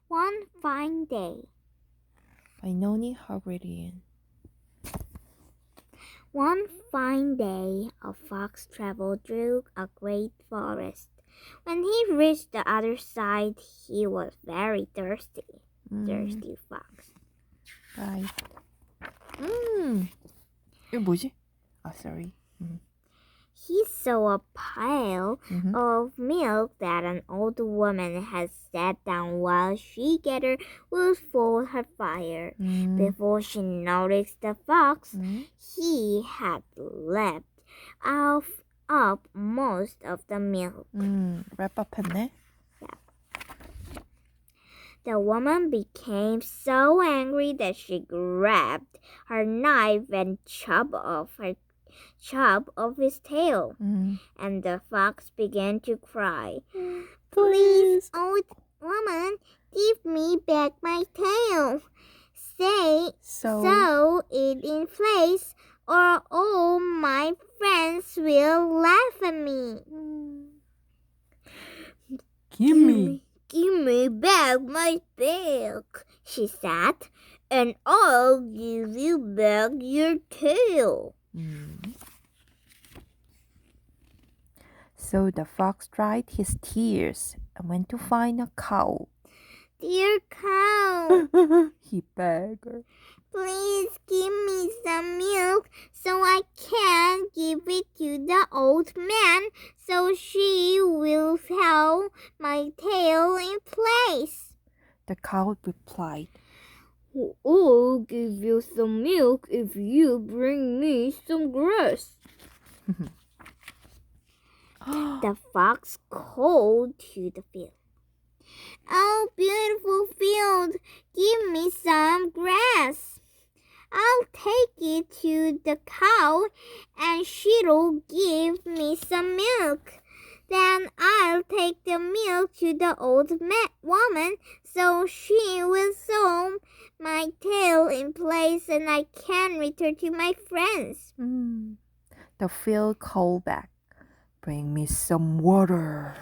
One fine day. By Noni Hagridian. One fine day, a fox traveled through a great forest. When he reached the other side, he was very thirsty. Thirsty fox. Right. 이거 뭐지? Sorry. He saw a pile of milk that an old woman had set down while she gathered wood for her fire. Before she noticed the fox, he had lapped up most of the milk. 랩업했네. The woman became so angry that she grabbed her knife and chopped off his tail. And the fox began to cry. Please, old woman, give me back my tail. Sew it in place, or all my friends will laugh at me. Give me. Give me back my milk, she said, and I'll give you back your tail. So the fox dried his tears and went to find a cow. Dear cow, He begged her. please give me some milk so I can give it to the old man so she will sew my tail in place. The cow replied, I'll give you some milk if you bring me some grass. The fox called to the field. Oh, beautiful field, give me some grass. I'll take it to the cow and she'll give me some milk. Then I'll take the milk to the old woman so she will sew my tail in place and I can return to my friends. The field called back, bring me some water.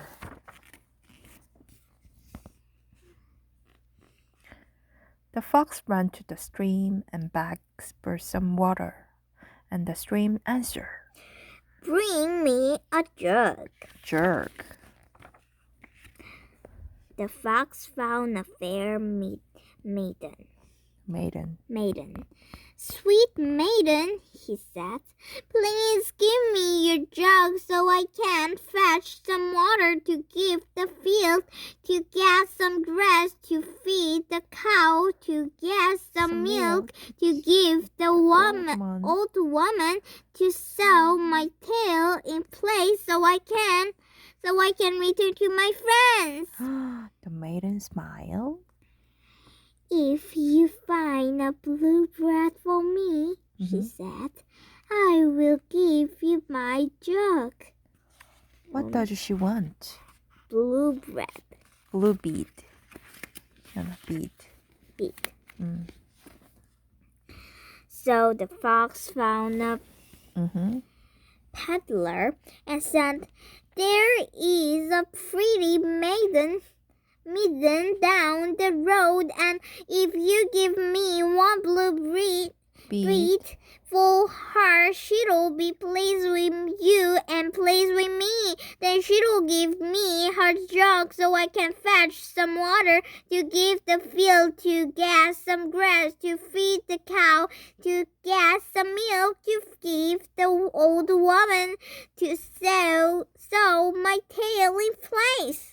The fox ran to the stream and begged for some water, and the stream answered, Bring me a jug. Jerk. The fox found a fair maiden. Sweet maiden, he said, please give me your jug so I can fetch some water to give the field, to get some grass to feed the cow, to get some milk to give the old woman, to sew my tail in place so I can return to my friends. The maiden smiled. If you find a blue bread for me, she said, I will give you my jug. What does she want? Blue bread. Blue bead. No, bead. Bead. So the fox found a peddler and said, there is a pretty maiden down the road, and if you give me one blue bead for her, she'll be pleased with you and pleased with me. Then she'll give me her jug so I can fetch some water to give the field, to get some grass to feed the cow, to get some milk to give the old woman, to sew my tail in place.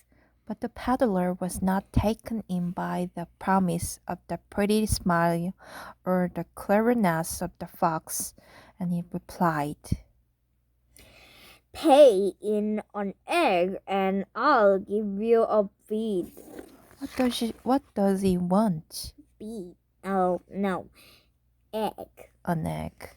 But the peddler was not taken in by the promise of the pretty smile or the cleverness of the fox, and he replied, Pay in an egg and I'll give you a bead. What does he want? Bead. Oh, no. Egg. An egg.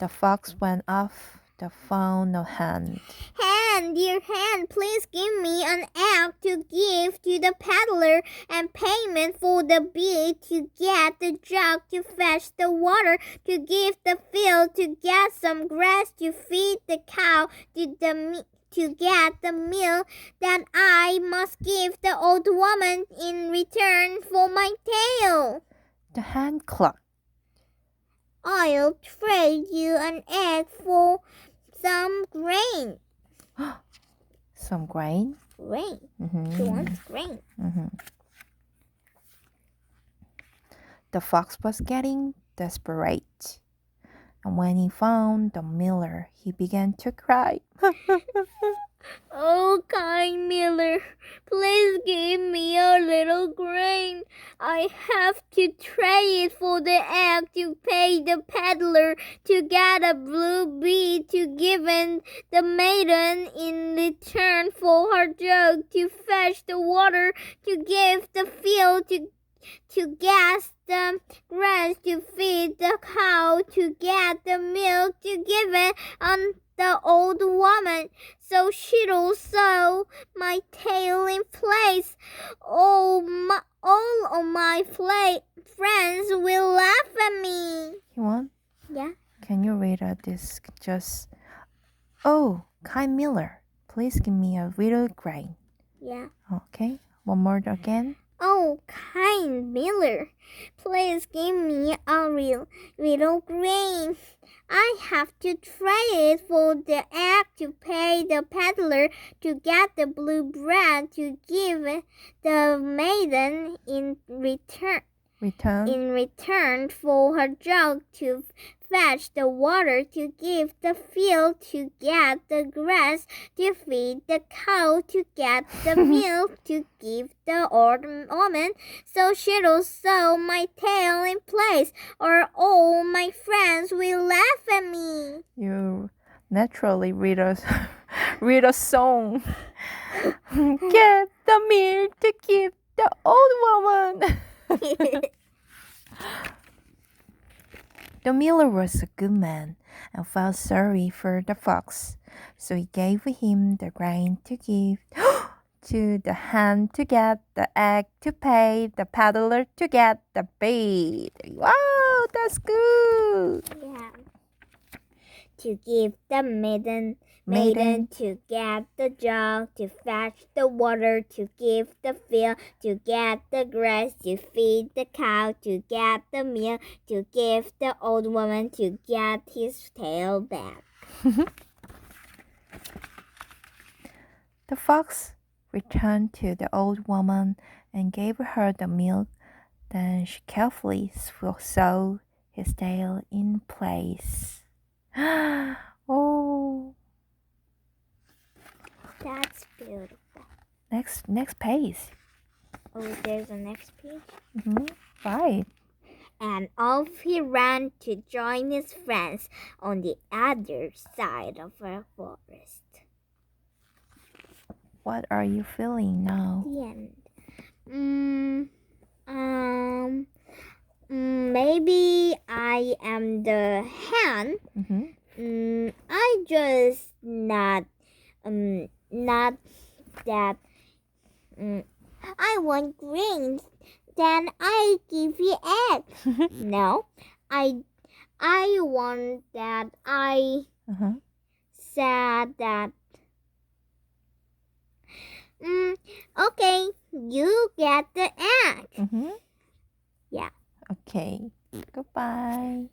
The fox went off to found a hen. Hen, dear hen, please give me an egg to give to the peddler and payment for the bead, to get the jug to fetch the water, to give the field, to get some grass to feed the cow, to to get the milk that I must give the old woman in return for my tail. The hen clucked. I'll trade you an egg for some grain. Some grain. Grain. Mhm. She wants grain. Mhm. The fox was getting desperate. And when he found the miller, he began to cry. Oh, kind miller, please give me a little grain. I have to trade it for the egg to pay the peddler to get a blue bead to give the maiden in return for her jug to fetch the water to give the field to gas the grass to feed the cow to get the milk to give it on the old woman so she'll sew my tail in place. All of my friends will laugh at me. Yuan, Yeah. can you read this just? Oh, kind miller, please give me a little grain. Yeah. Okay, one more again. Oh, kind miller, please give me a little grain. I have to trade it for the egg to pay the peddler to get the blue bread to give the maiden in return for her jug to fetch the water to give the field to get the grass to feed the cow to get the milk to give the old woman so she'll sew my tail in place or all my friends will laugh at me. You naturally read a read a song. Get the milk to give the old woman. The miller was a good man and felt sorry for the fox, so he gave him the grain to give to the hen to get the egg to pay the peddler to get the bead. Wow, that's good. Yeah. To give the maiden to get the jug, to fetch the water, to give the field, to get the grass, to feed the cow, to get the milk, to give the old woman, to get his tail back. The fox returned to the old woman and gave her the milk. Then she carefully sewed his tail in place. Oh, That's beautiful. next page. Oh, there's a next page. Right. And off he ran to join his friends on the other side of the forest. What are you feeling now? The end. Maybe I am the hen. I just not that. I want grains. Then I give you egg. No, I want that. I said that. Okay, you get the egg. Mm-hmm. Yeah. Okay. Goodbye.